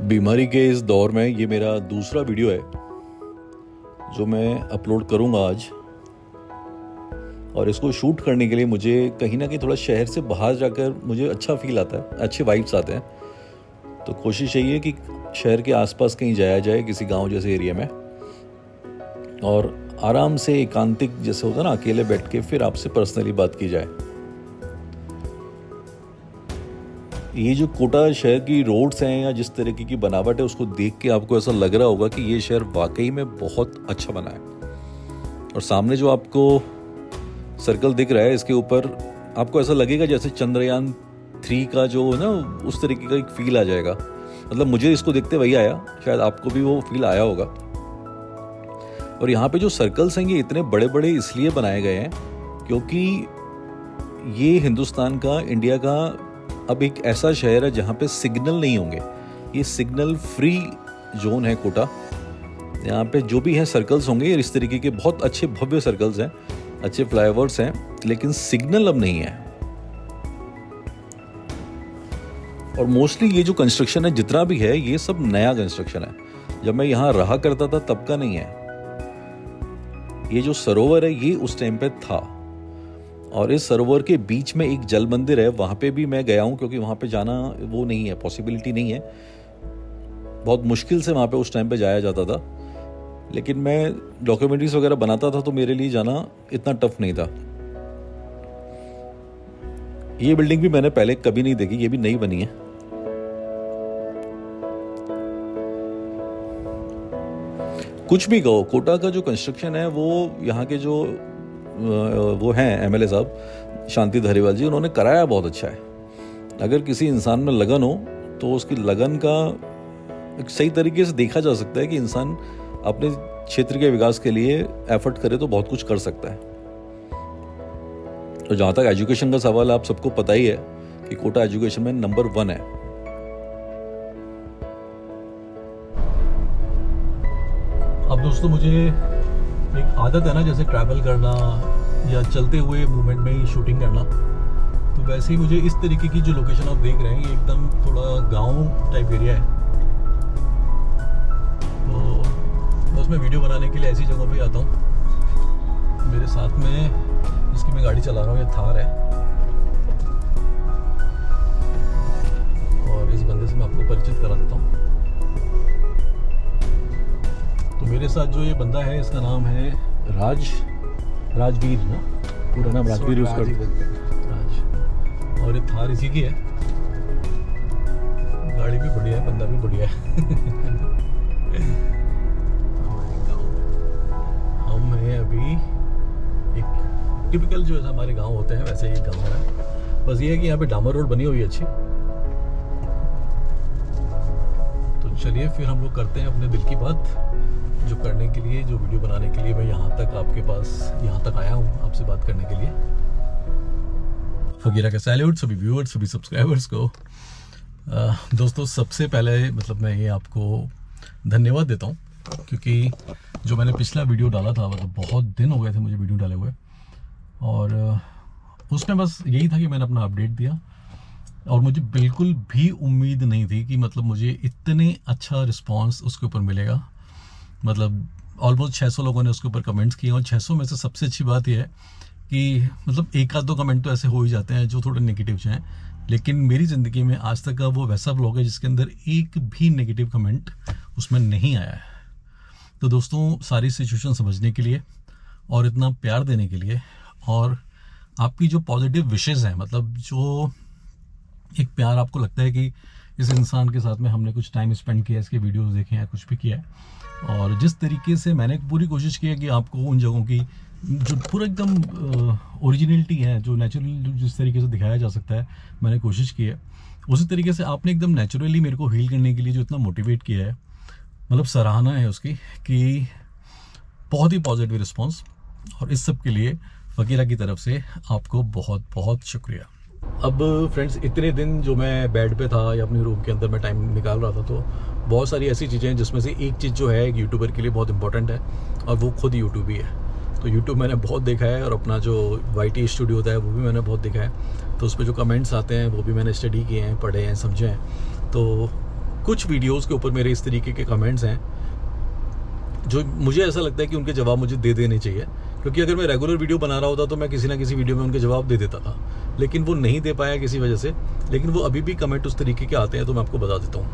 बीमारी के इस दौर में ये मेरा दूसरा वीडियो है जो मैं अपलोड करूँगा आज। और इसको शूट करने के लिए मुझे कहीं ना कहीं थोड़ा शहर से बाहर जाकर मुझे अच्छा फील आता है, अच्छे वाइब्स आते हैं। तो कोशिश यही है कि शहर के आसपास कहीं जाया जाए, किसी गांव जैसे एरिया में, और आराम से एकांतिक जैसे होता है ना, अकेले बैठ के फिर आपसे पर्सनली बात की जाए। ये जो कोटा शहर की रोड्स हैं या जिस तरीके की बनावट है, उसको देख के आपको ऐसा लग रहा होगा कि ये शहर वाकई में बहुत अच्छा बना है। और सामने जो आपको सर्कल दिख रहा है, इसके ऊपर आपको ऐसा लगेगा जैसे चंद्रयान 3 का जो ना, उस तरीके का एक फील आ जाएगा। मतलब मुझे इसको देखते वही आया, शायद आपको भी वो फील आया होगा। और यहाँ पे जो सर्कल्स हैं ये इतने बड़े बड़े इसलिए बनाए गए हैं क्योंकि ये हिंदुस्तान का, इंडिया का अब एक ऐसा शहर है जहाँ पे सिग्नल नहीं होंगे। ये सिग्नल फ्री जोन है कोटा। यहाँ पे जो भी है सर्कल्स होंगे, इस तरीके के बहुत अच्छे भव्य सर्कल्स हैं, अच्छे फ्लाईओवर्स हैं, लेकिन सिग्नल अब नहीं है। और मोस्टली ये जो कंस्ट्रक्शन है जितना भी है, ये सब नया कंस्ट्रक्शन है। जब मैं यहाँ रहा करता था तब का नहीं है। ये जो सरोवर है ये उस टाइम पे था, और इस सरोवर के बीच में एक जल मंदिर है। वहाँ पे भी मैं गया हूँ क्योंकि वहाँ पे जाना वो नहीं है, पॉसिबिलिटी नहीं है। बहुत मुश्किल से वहाँ पे उस टाइम पे जाया जाता था, लेकिन मैं डॉक्यूमेंट्रीज वगैरह बनाता था तो मेरे लिए जाना इतना टफ नहीं था। ये बिल्डिंग भी मैंने पहले कभी नहीं देखी, ये भी नई बनी है। कुछ भी कहो, कोटा का जो कंस्ट्रक्शन है वो यहाँ के जो वो हैं एमएलए साहब शांति धारीवाल जी, उन्होंने कराया बहुत अच्छा है। अगर किसी इंसान में लगन हो तो उसकी लगन का एक सही तरीके से देखा जा सकता है कि इंसान अपने क्षेत्र के विकास के लिए एफर्ट करे तो बहुत कुछ कर सकता है। तो जहाँ तक एजुकेशन का सवाल, आप सबको पता ही है कि कोटा एजुकेशन में नंबर 1 है। अब दोस्तों, मुझे एक आदत है ना, जैसे ट्रैवल करना या चलते हुए मूवमेंट में ही शूटिंग करना, तो वैसे ही मुझे इस तरीके की जो लोकेशन आप देख रहे हैं, ये एकदम थोड़ा गांव टाइप एरिया है। तो बस मैं वीडियो बनाने के लिए ऐसी जगहों पे आता हूँ। मेरे साथ में जिसकी मैं गाड़ी चला रहा हूँ, ये थार है, और इस बंदे से मैं आपको परिचित करा देता हूँ। तो मेरे साथ जो ये बंदा है, इसका नाम है राजवीर ना, पूरा नाम राजवीर यूज करते हैं, राज। और ये थार इसी की है। गाड़ी भी बढ़िया है, बंदा भी बढ़िया है। हम हैं अभी एक टिपिकल जो हमारे गांव होते हैं वैसे ही गांव है। बस ये है कि यहाँ पे डामर रोड बनी हुई है अच्छी। तो चलिए फिर हम लोग करते हैं अपने दिल की बात, जो करने के लिए, जो वीडियो बनाने के लिए मैं यहाँ तक आपके पास, यहाँ तक आया हूँ आपसे बात करने के लिए। फकीरा का सैल्यूट सभी व्यूअर्स, सभी सब्सक्राइबर्स को। दोस्तों, सबसे पहले मतलब मैं ये आपको धन्यवाद देता हूँ क्योंकि जो मैंने पिछला वीडियो डाला था, मतलब बहुत दिन हो गए थे मुझे वीडियो डाले हुए, और उसमें बस यही था कि मैंने अपना अपडेट दिया, और मुझे बिल्कुल भी उम्मीद नहीं थी कि मतलब मुझे इतने अच्छा रिस्पॉन्स उसके ऊपर मिलेगा। मतलब ऑलमोस्ट 600 लोगों ने उसके ऊपर कमेंट्स किए, और 600 में से सबसे अच्छी बात यह है कि मतलब एक आध दो कमेंट तो ऐसे हो ही जाते हैं जो थोड़े नेगेटिव हैं, लेकिन मेरी ज़िंदगी में आज तक का वो वैसा व्लॉग है जिसके अंदर एक भी नेगेटिव कमेंट उसमें नहीं आया है। तो दोस्तों, सारी सिचुएशन समझने के लिए और इतना प्यार देने के लिए, और आपकी जो पॉजिटिव विशेज़ हैं, मतलब जो एक प्यार आपको लगता है कि इस इंसान के साथ में हमने कुछ टाइम स्पेंड किया, इसके वीडियोस देखे हैं, कुछ भी किया है, और जिस तरीके से मैंने पूरी कोशिश की है कि आपको उन जगहों की जो पूरा एकदम ओरिजिनलिटी है, जो नेचुरल जिस तरीके से दिखाया जा सकता है, मैंने कोशिश की है। उसी तरीके से आपने एकदम नेचुरली मेरे को हील करने के लिए जो इतना मोटिवेट किया है, मतलब सराहना है उसकी, कि बहुत ही पॉजिटिव रिस्पॉन्स। और इस सब के लिए फकीरा की तरफ से आपको बहुत बहुत शुक्रिया। अब फ्रेंड्स, इतने दिन जो मैं बेड पे था या अपने रूम के अंदर मैं टाइम निकाल रहा था, तो बहुत सारी ऐसी चीज़ें हैं जिसमें से एक चीज़ जो है एक यूट्यूबर के लिए बहुत इंपॉर्टेंट है, और वो खुद यूट्यूब ही है। तो यूट्यूब मैंने बहुत देखा है, और अपना जो YT स्टूडियो होता है वो भी मैंने बहुत देखा है। तो उस पर जो कमेंट्स आते हैं वो भी मैंने स्टडी किए हैं, पढ़े हैं, समझे हैं। तो कुछ वीडियोस के ऊपर मेरे इस तरीके के कमेंट्स हैं जो मुझे ऐसा लगता है कि उनके जवाब मुझे दे देने चाहिए, क्योंकि अगर मैं रेगुलर वीडियो बना रहा होता तो मैं किसी ना किसी वीडियो में उनके जवाब दे देता था, लेकिन वो नहीं दे पाया किसी वजह से। लेकिन वो अभी भी कमेंट उस तरीके के आते हैं, तो मैं आपको बता देता हूँ।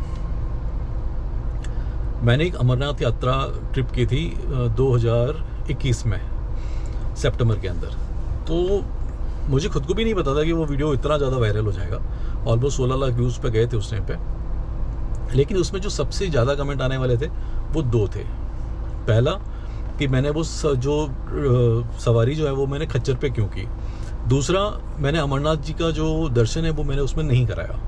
मैंने एक अमरनाथ यात्रा ट्रिप की थी 2021 में सितंबर के अंदर। तो मुझे खुद को भी नहीं पता था कि वो वीडियो इतना ज़्यादा वायरल हो जाएगा। ऑलमोस्ट 16 लाख व्यूज़ पे गए थे उस टाइम पे। लेकिन उसमें जो सबसे ज़्यादा कमेंट आने वाले थे वो 2 थे। पहला कि मैंने वो जो सवारी जो है वो मैंने खच्चर पे क्यों की। दूसरा, मैंने अमरनाथ जी का जो दर्शन है वो मैंने उसमें नहीं कराया।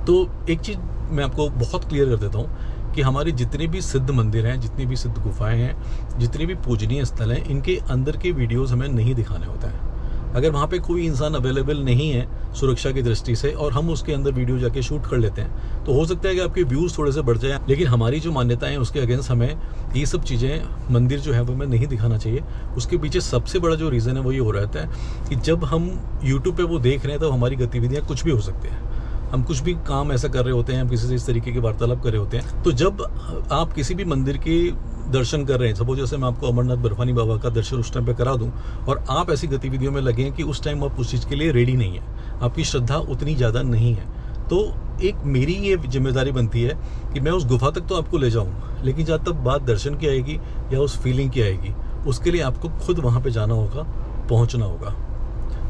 तो एक चीज़ मैं आपको बहुत क्लियर कर देता हूँ कि हमारे जितने भी सिद्ध मंदिर हैं, जितनी भी सिद्ध गुफाएं हैं, जितने भी पूजनीय स्थल हैं, इनके अंदर के वीडियोस हमें नहीं दिखाने होते हैं। अगर वहाँ पे कोई इंसान अवेलेबल नहीं है सुरक्षा की दृष्टि से और हम उसके अंदर वीडियो जाके शूट कर लेते हैं, तो हो सकता है कि आपके व्यूज़ थोड़े से बढ़ जाए। लेकिन हमारी जो मान्यताएं हैं उसके अगेंस्ट हमें ये सब चीज़ें, मंदिर जो है वो हमें नहीं दिखाना चाहिए। उसके पीछे सबसे बड़ा जो रीज़न है वो ये हो रहता है कि जब हम यूट्यूब पर वो देख रहे हैं तो हमारी गतिविधियाँ कुछ भी हो सकती हैं। हम कुछ भी काम ऐसा कर रहे होते हैं, हम किसी से इस तरीके की वार्तालाप कर रहे होते हैं। तो जब आप किसी भी मंदिर के दर्शन कर रहे हैं, सपोज जैसे मैं आपको अमरनाथ बर्फानी बाबा का दर्शन उस टाइम पे करा दूं और आप ऐसी गतिविधियों में लगे कि उस टाइम आप उस चीज़ के लिए रेडी नहीं है, आपकी श्रद्धा उतनी ज़्यादा नहीं है, तो एक मेरी ये जिम्मेदारी बनती है कि मैं उस गुफा तक तो आपको ले जाऊँ, लेकिन जहाँ तक बात दर्शन की आएगी या उस फीलिंग की आएगी, उसके लिए आपको खुद वहाँ पर जाना होगा, पहुँचना होगा।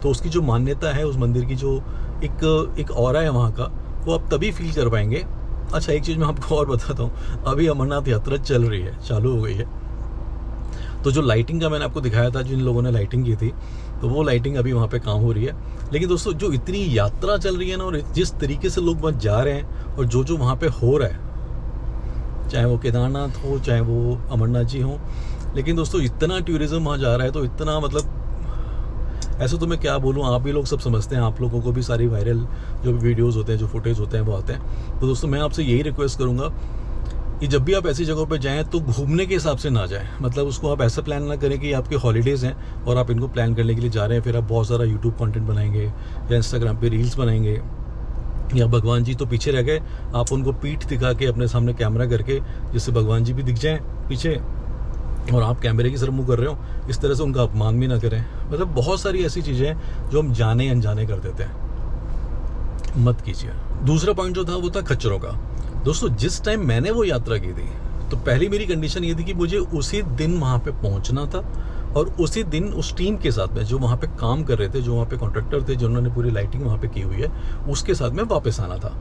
तो उसकी जो मान्यता है, उस मंदिर की जो एक ऑरा है वहाँ का, वो आप तभी फील कर पाएंगे। अच्छा, एक चीज़ मैं आपको और बताता हूँ, अभी अमरनाथ यात्रा चल रही है, चालू हो गई है। तो जो लाइटिंग का मैंने आपको दिखाया था, जिन लोगों ने लाइटिंग की थी, तो वो लाइटिंग अभी वहाँ पे काम हो रही है। लेकिन दोस्तों, जो इतनी यात्रा चल रही है ना, और जिस तरीके से लोग वहाँ जा रहे हैं और जो वहाँ पे हो रहा है, चाहे वो केदारनाथ हो, चाहे वो अमरनाथ जी हो, लेकिन दोस्तों इतना टूरिज्म वहाँ जा रहा है, तो इतना मतलब ऐसा तो मैं क्या बोलूँ, आप भी लोग सब समझते हैं, आप लोगों को भी सारी वायरल जो वीडियोस होते हैं, जो फुटेज होते हैं वो आते हैं। तो दोस्तों, मैं आपसे यही रिक्वेस्ट करूँगा कि जब भी आप ऐसी जगहों पे जाएं तो घूमने के हिसाब से ना जाएं। मतलब उसको आप ऐसा प्लान ना करें कि आपके हॉलीडेज़ हैं और आप इनको प्लान करने के लिए जा रहे हैं, फिर आप बहुत सारा यूट्यूब कंटेंट बनाएंगे या इंस्टाग्राम पे रील्स बनाएंगे, या भगवान जी तो पीछे रह गए, आप उनको पीठ दिखा के अपने सामने कैमरा करके, जिससे भगवान जी भी दिख जाएँ पीछे और आप कैमरे की तरफ मुँह कर रहे हो, इस तरह से उनका अपमान भी ना करें। मतलब बहुत सारी ऐसी चीज़ें हैं जो हम जाने अनजाने कर देते हैं, मत कीजिए। दूसरा पॉइंट जो था वो था खच्चरों का। दोस्तों, जिस टाइम मैंने वो यात्रा की थी, तो पहली मेरी कंडीशन ये थी कि मुझे उसी दिन वहाँ पे पहुँचना था और उसी दिन उस टीम के साथ में जो वहाँ पे काम कर रहे थे, जो वहाँ पे कॉन्ट्रैक्टर थे, जिन्होंने पूरी लाइटिंग वहाँ पे की हुई है, उसके साथ में वापस आना था।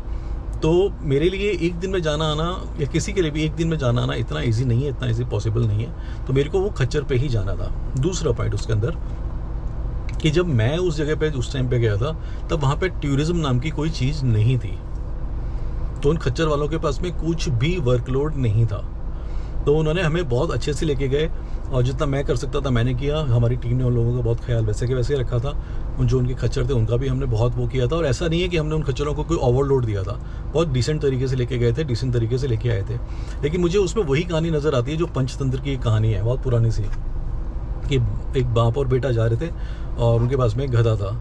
तो मेरे लिए एक दिन में जाना आना, या किसी के लिए भी एक दिन में जाना आना इतना इजी नहीं है, इतना इजी पॉसिबल नहीं है। तो मेरे को वो खच्चर पे ही जाना था। दूसरा पॉइंट उसके अंदर कि जब मैं उस जगह पे उस टाइम पे गया था, तब वहाँ पे टूरिज्म नाम की कोई चीज़ नहीं थी। तो उन खच्चर वालों के पास में कुछ भी वर्कलोड नहीं था। तो उन्होंने हमें बहुत अच्छे से लेके गए और जितना मैं कर सकता था मैंने किया। हमारी टीम ने उन लोगों का बहुत ख्याल वैसे के वैसे रखा था। उन जो उनके खच्चर थे उनका भी हमने बहुत वो किया था। और ऐसा नहीं है कि हमने उन खच्चरों को कोई ओवरलोड दिया था, बहुत डिसेंट तरीके से लेके गए थे, डिसेंट तरीके से लेके आए थे। लेकिन मुझे उसमें वही कहानी नज़र आती है जो पंचतंत्र की कहानी है, बहुत पुरानी सी, कि एक बाप और बेटा जा रहे थे और उनके पास में एक गधा था।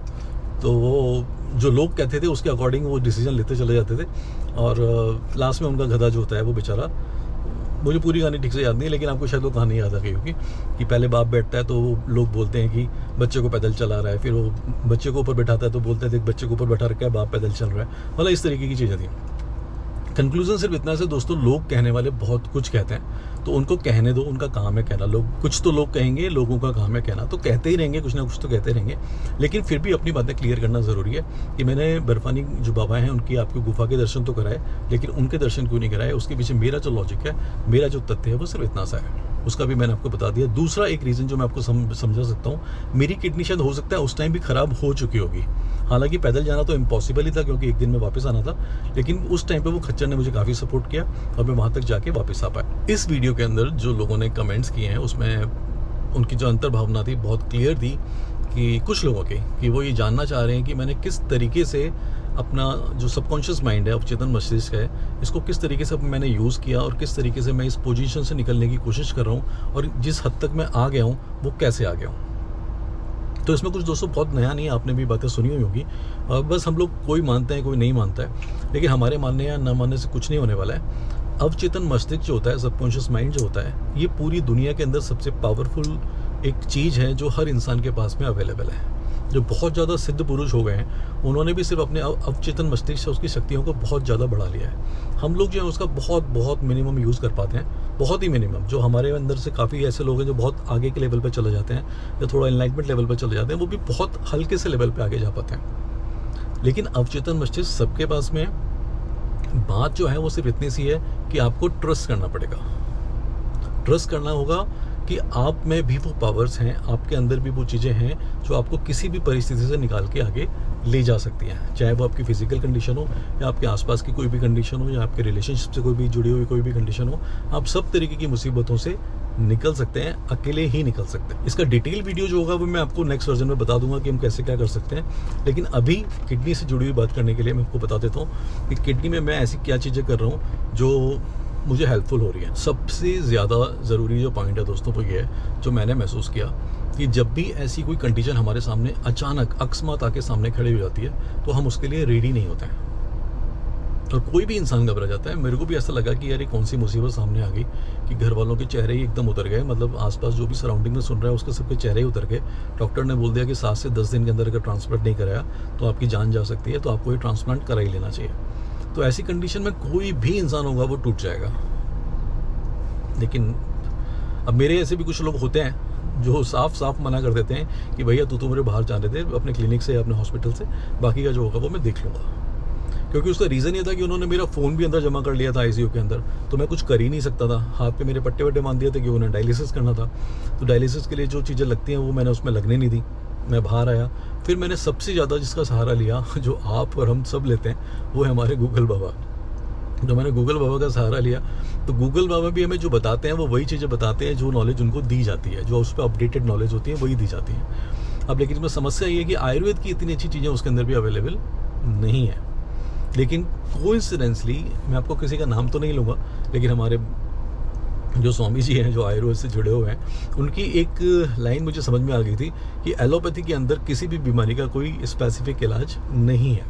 तो वो जो लोग कहते थे उसके अकॉर्डिंग वो डिसीजन लेते चले जाते थे और लास्ट में उनका गधा जो होता है वो बेचारा, मुझे पूरी कहानी ठीक से याद नहीं, लेकिन आपको शायद वो कहानी याद आ गई होगी कि पहले बाप बैठता है तो लोग बोलते हैं कि बच्चे को पैदल चला रहा है, फिर वो बच्चे को ऊपर बैठाता है तो बोलते हैं देख बच्चे को ऊपर बैठा रखा है, बाप पैदल चल रहा है। मतलब इस तरीके की चीज़ें थी। कंक्लूजन सिर्फ इतना से दोस्तों, लोग कहने वाले बहुत कुछ कहते हैं, तो उनको कहने दो, उनका काम है कहना। लोग कुछ तो लोग कहेंगे, लोगों का काम है कहना, तो कहते ही रहेंगे, कुछ ना कुछ तो कहते रहेंगे। लेकिन फिर भी अपनी बातें क्लियर करना ज़रूरी है कि मैंने बर्फानी जो बाबा हैं उनकी आपकी गुफा के दर्शन तो कराए, लेकिन उनके दर्शन क्यों नहीं कराए, उसके पीछे मेरा जो लॉजिक है, मेरा जो तथ्य है वो सिर्फ इतना सा है, उसका भी मैंने आपको बता दिया। दूसरा एक रीज़न जो मैं आपको समझा सकता हूँ, मेरी किडनी शायद हो सकता है उस टाइम भी ख़राब हो चुकी होगी। हालांकि पैदल जाना तो इम्पॉसिबल ही था क्योंकि एक दिन में वापस आना था, लेकिन उस टाइम पे वो खच्चर ने मुझे काफ़ी सपोर्ट किया और मैं वहाँ तक जाके वापस आ पाया। इस वीडियो के अंदर जो लोगों ने कमेंट्स किए हैं उसमें उनकी जो अंतर्भावना थी बहुत क्लियर थी कि कुछ लोगों की, कि वो ये जानना चाह रहे हैं कि मैंने किस तरीके से अपना जो सबकॉन्शियस माइंड है, अवचेतन मस्तिष्क है, इसको किस तरीके से मैंने यूज़ किया और किस तरीके से मैं इस पोजीशन से निकलने की कोशिश कर रहा हूँ और जिस हद तक मैं आ गया हूँ वो कैसे आ गया हूँ। तो इसमें कुछ दोस्तों बहुत नया नहीं है, आपने भी बातें सुनी हुई होगी। बस हम लोग कोई मानते हैं कोई नहीं मानता है, लेकिन हमारे मानने या न मानने से कुछ नहीं होने वाला है। अवचेतन मस्तिष्क जो होता है, सबकॉन्शियस माइंड जो होता है, ये पूरी दुनिया के अंदर सबसे पावरफुल एक चीज़ है जो हर इंसान के पास में अवेलेबल है। जो बहुत ज़्यादा सिद्ध पुरुष हो गए हैं, उन्होंने भी सिर्फ अपने अवचेतन मस्तिष्क से उसकी शक्तियों को बहुत ज़्यादा बढ़ा लिया है। हम लोग जो है उसका बहुत मिनिमम यूज़ कर पाते हैं, बहुत ही मिनिमम। जो हमारे अंदर से काफ़ी ऐसे लोग हैं जो बहुत आगे के लेवल पर चले जाते हैं या थोड़ा एनलाइटमेंट लेवल पर चले जाते हैं, वो भी बहुत हल्के से लेवल पर आगे जा पाते हैं। लेकिन अवचेतन मस्तिष्क सबके पास में। बात जो है वो सिर्फ इतनी सी है कि आपको ट्रस्ट करना पड़ेगा। ट्रस्ट करना होगा कि आप में भी वो पावर्स हैं, आपके अंदर भी वो चीज़ें हैं जो आपको किसी भी परिस्थिति से निकाल के आगे ले जा सकती हैं। चाहे वो आपकी फिजिकल कंडीशन हो या आपके आसपास की कोई भी कंडीशन हो या आपके रिलेशनशिप से कोई भी जुड़ी हुई कोई भी कंडीशन हो, आप सब तरीके की मुसीबतों से निकल सकते हैं, अकेले ही निकल सकते हैं। इसका डिटेल वीडियो जो होगा वो मैं आपको नेक्स्ट वर्जन में बता दूंगा कि हम कैसे क्या कर सकते हैं। लेकिन अभी किडनी से जुड़ी हुई बात करने के लिए मैं आपको बता देता हूँ कि किडनी में मैं ऐसी क्या चीज़ें कर रहा हूँ जो मुझे हेल्पफुल हो रही है। सबसे ज़्यादा ज़रूरी जो पॉइंट है दोस्तों वो ये है, जो मैंने महसूस किया कि जब भी ऐसी कोई कंडीशन हमारे सामने अचानक अकस्मात आके सामने खड़ी हो जाती है तो हम उसके लिए रेडी नहीं होते हैं और कोई भी इंसान घबरा जाता है। मेरे को भी ऐसा लगा कि यार ये कौन सी मुसीबत सामने आ गई कि घर वालों के चेहरे ही एकदम उतर गए। मतलब आसपास जो भी सराउंडिंग में सुन रहा है उसके सबके चेहरे ही उतर गए। डॉक्टर ने बोल दिया कि 7 से 10 दिन के अंदर अगर ट्रांसप्लांट नहीं कराया तो आपकी जान जा सकती है, तो आपको ये ट्रांसप्लांट करा ही लेना चाहिए। तो ऐसी कंडीशन में कोई भी इंसान होगा वो टूट जाएगा। लेकिन अब मेरे ऐसे भी कुछ लोग होते हैं जो साफ मना कर देते हैं कि भैया तू तो मेरे बाहर जाने दे अपने क्लिनिक से या अपने हॉस्पिटल से, बाकी का जो होगा वो मैं देख लूँगा। क्योंकि उसका रीज़न ये था कि उन्होंने मेरा फ़ोन भी अंदर जमा कर लिया था आईसीयू के अंदर, तो मैं कुछ कर ही नहीं सकता था। हाथ पे मेरे पट्टे वट्टे बांध दिए थे कि उन्हें डायलिसिस करना था। तो डायलिसिस के लिए जो चीज़ें लगती हैं वो मैंने उसमें लगने नहीं दी। मैं बाहर आया, फिर मैंने सबसे ज़्यादा जिसका सहारा लिया, जो आप और हम सब लेते हैं, वो है हमारे गूगल बाबा। जो मैंने गूगल बाबा का सहारा लिया, तो गूगल बाबा भी हमें जो बताते हैं वो वही चीज़ें बताते हैं जो नॉलेज उनको दी जाती है, जो उस पर अपडेटेड नॉलेज होती है वही दी जाती है। अब लेकिन इसमें समस्या ये है कि आयुर्वेद की इतनी अच्छी चीज़ें उसके अंदर भी अवेलेबल नहीं है। लेकिन कोइंसिडेंसली, मैं आपको किसी का नाम तो नहीं लूँगा, लेकिन हमारे जो स्वामी जी हैं जो आयुर्वेद से जुड़े हुए हैं, उनकी एक लाइन मुझे समझ में आ गई थी कि एलोपैथी के अंदर किसी भी बीमारी का कोई स्पेसिफिक इलाज नहीं है।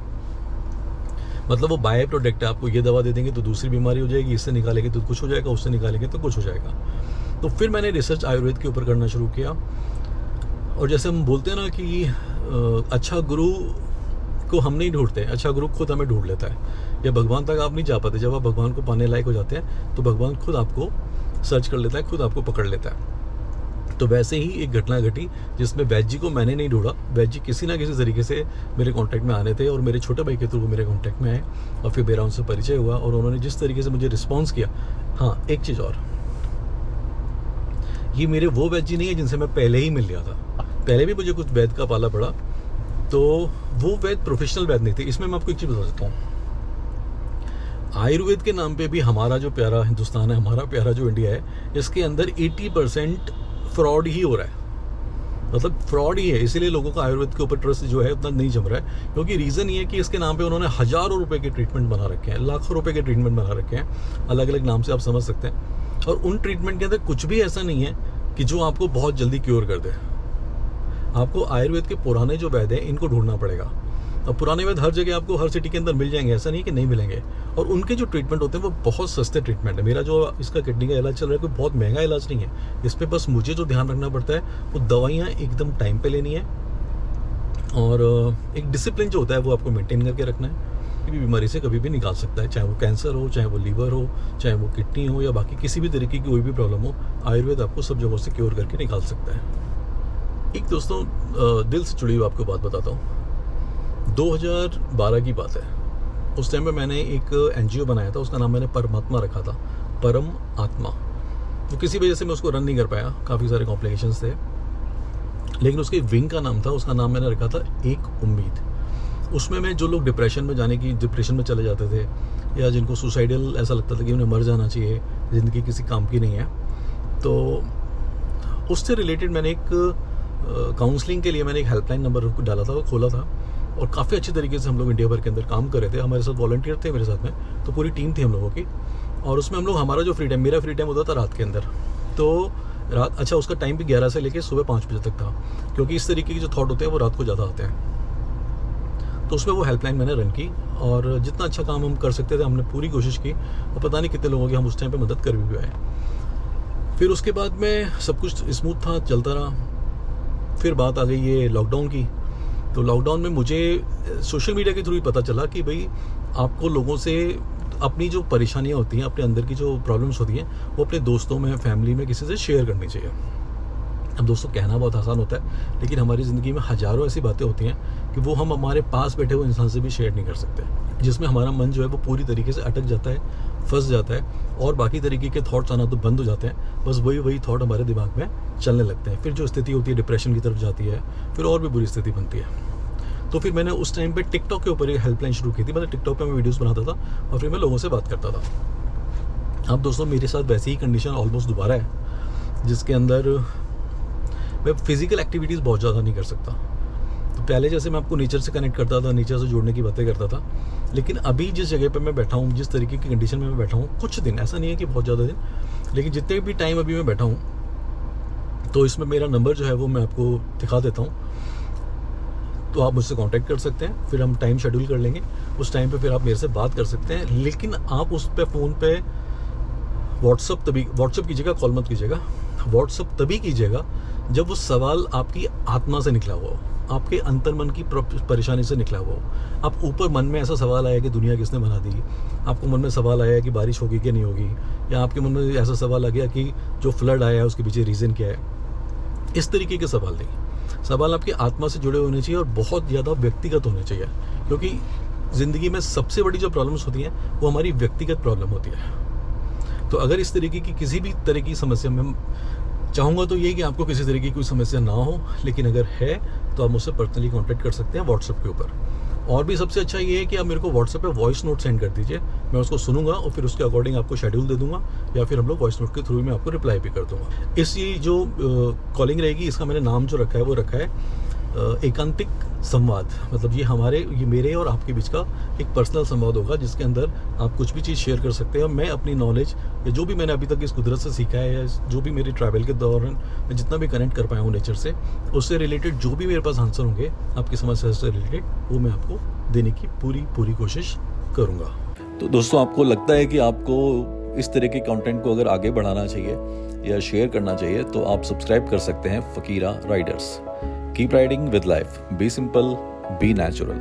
मतलब वो बाय प्रोडक्ट है, आपको ये दवा दे देंगे तो दूसरी बीमारी हो जाएगी, इससे निकालेंगे तो कुछ हो जाएगा, उससे निकालेंगे तो कुछ हो जाएगा। तो फिर मैंने रिसर्च आयुर्वेद के ऊपर करना शुरू किया। और जैसे हम बोलते हैं ना कि अच्छा गुरु को हम नहीं ढूंढते, अच्छा गुरु खुद हमें ढूंढ लेता है। या भगवान तक आप नहीं जा पाते, जब आप भगवान को पाने लायक हो जाते हैं तो भगवान खुद आपको सर्च कर लेता है, खुद आपको पकड़ लेता है। तो वैसे ही एक घटना घटी जिसमें वैद्य जी को मैंने नहीं ढूंढा, वैद्य जी किसी ना किसी तरीके से मेरे कांटेक्ट में आने थे और मेरे छोटे भाई के थ्रू वो मेरे कांटेक्ट में आए और फिर मेरा उनसे परिचय हुआ और उन्होंने जिस तरीके से मुझे रिस्पॉन्स किया। हाँ, एक चीज़ और, ये मेरे वो वैद्य जी नहीं है जिनसे मैं पहले ही मिल लिया था। पहले भी मुझे कुछ वैद्य का पाला पड़ा, तो वो वैद्य प्रोफेशनल वैद्य नहीं थे। इसमें मैं आपको एक चीज़ बता सकता हूँ, आयुर्वेद के नाम पे भी हमारा जो प्यारा हिंदुस्तान है, हमारा प्यारा जो इंडिया है, इसके अंदर 80% फ्रॉड ही हो रहा है। मतलब फ्रॉड ही है, इसीलिए लोगों का आयुर्वेद के ऊपर ट्रस्ट जो है उतना नहीं जम रहा है। क्योंकि रीज़न ये है कि इसके नाम पे उन्होंने हज़ारों रुपए के ट्रीटमेंट बना रखे हैं, लाखों रुपए के ट्रीटमेंट बना रखे हैं, अलग अलग नाम से आप समझ सकते हैं। और उन ट्रीटमेंट के अंदर कुछ भी ऐसा नहीं है कि जो आपको बहुत जल्दी क्योर कर दे। आपको आयुर्वेद के पुराने जो वैद्य हैं इनको ढूंढना पड़ेगा। अब पुराने वैद्य हर जगह आपको हर सिटी के अंदर मिल जाएंगे, ऐसा नहीं कि नहीं मिलेंगे। और उनके जो ट्रीटमेंट होते हैं वो बहुत सस्ते ट्रीटमेंट है। मेरा जो इसका किडनी का इलाज चल रहा है कोई बहुत महंगा इलाज नहीं है। इस पर बस मुझे जो ध्यान रखना पड़ता है वो दवाइयाँ एकदम टाइम पे लेनी है और एक डिसिप्लिन जो होता है वो आपको मेंटेन करके रखना है। किसी भी बीमारी से कभी भी निकाल सकता है, चाहे वो कैंसर हो, चाहे वो लीवर हो, चाहे वो किडनी हो या बाकी किसी भी तरीके की कोई भी प्रॉब्लम हो, आयुर्वेद आपको सब जगहों से क्योर करके निकाल सकता है। एक दोस्तों दिल से जुड़ी हुई आपको बात बताता हूँ। 2012 की बात है। उस टाइम पे मैंने एक एनजीओ बनाया था, उसका नाम मैंने परमात्मा रखा था, परम आत्मा। तो किसी वजह से मैं उसको रन नहीं कर पाया, काफ़ी सारे कॉम्प्लिकेशंस थे। लेकिन उसके विंग का नाम था, उसका नाम मैंने रखा था एक उम्मीद। उसमें मैं जो लोग डिप्रेशन में चले जाते थे या जिनको सुसाइडल ऐसा लगता था कि उन्हें मर जाना चाहिए, ज़िंदगी किसी काम की नहीं है, तो उससे रिलेटेड मैंने एक काउंसलिंग के लिए मैंने एक हेल्पलाइन नंबर डाला था, वो खोला था। और काफ़ी अच्छी तरीके से हम लोग इंडिया भर के अंदर काम कर रहे थे। हमारे साथ वॉलंटियर थे मेरे साथ में, तो पूरी टीम थी हम लोगों की। और उसमें हम लोग, हमारा जो फ्री टाइम, मेरा फ्री टाइम होता था रात के अंदर, तो रात, अच्छा उसका टाइम भी 11 से लेके सुबह 5 बजे तक था, क्योंकि इस तरीके के जो थॉट होते हैं वो रात को ज़्यादा आते हैं। तो उसमें वो हेल्पलाइन मैंने रन की और जितना अच्छा काम हम कर सकते थे हमने पूरी कोशिश की, और पता नहीं कितने लोगों की हम उस टाइम पे मदद कर भी आए। फिर उसके बाद में सब कुछ स्मूथ था, चलता रहा। फिर बात आ गई ये लॉकडाउन की। तो लॉकडाउन में मुझे सोशल मीडिया के थ्रू ही पता चला कि भाई आपको लोगों से अपनी जो परेशानियाँ होती हैं, अपने अंदर की जो प्रॉब्लम्स होती हैं, वो अपने दोस्तों में, फैमिली में किसी से शेयर करनी चाहिए। अब दोस्तों कहना बहुत आसान होता है, लेकिन हमारी ज़िंदगी में हज़ारों ऐसी बातें होती हैं कि वो हम हमारे पास बैठे हुए इंसान से भी शेयर नहीं कर सकते, जिसमें हमारा मन जो है वो पूरी तरीके से अटक जाता है, फंस जाता है, और बाकी तरीके के थॉट्स आना तो बंद हो जाते हैं। बस वही थॉट हमारे दिमाग में चलने लगते हैं। फिर जो स्थिति होती है डिप्रेशन की तरफ जाती है, फिर और भी बुरी स्थिति बनती है। तो फिर मैंने उस टाइम पे टिकटॉक के ऊपर एक हेल्पलाइन शुरू की थी। मतलब टिकटॉक पे मैं वीडियोस बनाता था और फिर मैं लोगों से बात करता था। अब दोस्तों मेरे साथ वैसी ही कंडीशन ऑलमोस्ट दोबारा है, जिसके अंदर मैं फिजिकल एक्टिविटीज़ बहुत ज़्यादा नहीं कर सकता। तो पहले जैसे मैं आपको नेचर से कनेक्ट करता था, नेचर से जोड़ने की बातें करता था, लेकिन अभी जिस जगह पे मैं बैठा हूँ, जिस तरीके की कंडीशन में मैं बैठा हूँ, कुछ दिन, ऐसा नहीं है कि बहुत ज़्यादा दिन, लेकिन जितने भी टाइम अभी मैं बैठा हूँ, तो इसमें मेरा नंबर जो है वो मैं आपको दिखा देता हूँ। तो आप मुझसे कांटेक्ट कर सकते हैं, फिर हम टाइम शेड्यूल कर लेंगे। उस टाइम पे फिर आप मेरे से बात कर सकते हैं, लेकिन आप उस पे फ़ोन पे व्हाट्सअप कीजिएगा, कॉल मत कीजिएगा। व्हाट्सअप तभी कीजिएगा जब वो सवाल आपकी आत्मा से निकला हुआ हो, आपके अंतर्मन की परेशानी से निकला हुआ हो। आप ऊपर मन में ऐसा सवाल आया कि दुनिया किसने बना दी, आपको मन में सवाल आया कि बारिश होगी कि नहीं होगी, या आपके मन में ऐसा सवाल आ गया कि जो फ्लड आया है उसके पीछे रीज़न क्या है। इस तरीके के सवाल नहीं, सवाल आपकी आत्मा से जुड़े होने चाहिए और बहुत ज़्यादा व्यक्तिगत होने चाहिए, क्योंकि ज़िंदगी में सबसे बड़ी जो प्रॉब्लम्स होती हैं वो हमारी व्यक्तिगत प्रॉब्लम होती है। तो अगर इस तरीके की किसी भी तरह की समस्या में, चाहूँगा तो ये कि आपको किसी तरह की कोई समस्या ना हो, लेकिन अगर है तो आप मुझसे पर्सनली कांटेक्ट कर सकते हैं व्हाट्सएप के ऊपर। और भी सबसे अच्छा ये है कि आप मेरे को व्हाट्सएप पे वॉइस नोट सेंड कर दीजिए, मैं उसको सुनूंगा और फिर उसके अकॉर्डिंग आपको शेड्यूल दे दूंगा, या फिर हम लोग वॉइस नोट के थ्रू मैं आपको रिप्लाई भी कर दूंगा। इस ये जो कॉलिंग रहेगी, इसका मैंने नाम जो रखा है वो रखा है एकांतिक संवाद। मतलब ये मेरे और आपके बीच का एक पर्सनल संवाद होगा, जिसके अंदर आप कुछ भी चीज़ शेयर कर सकते हैं। मैं अपनी नॉलेज या जो भी मैंने अभी तक इस कुदरत से सीखा है, या जो भी मेरी ट्रैवल के दौरान मैं जितना भी कनेक्ट कर पाया हूँ नेचर से, उससे रिलेटेड जो भी मेरे पास आंसर होंगे आपकी समस्या से रिलेटेड, वो मैं आपको देने की पूरी कोशिश करूँगा। तो दोस्तों, आपको लगता है कि आपको इस तरह के कंटेंट को अगर आगे बढ़ाना चाहिए या शेयर करना चाहिए, तो आप सब्सक्राइब कर सकते हैं फकीरा Riders. Keep riding with life. Be simple, be natural.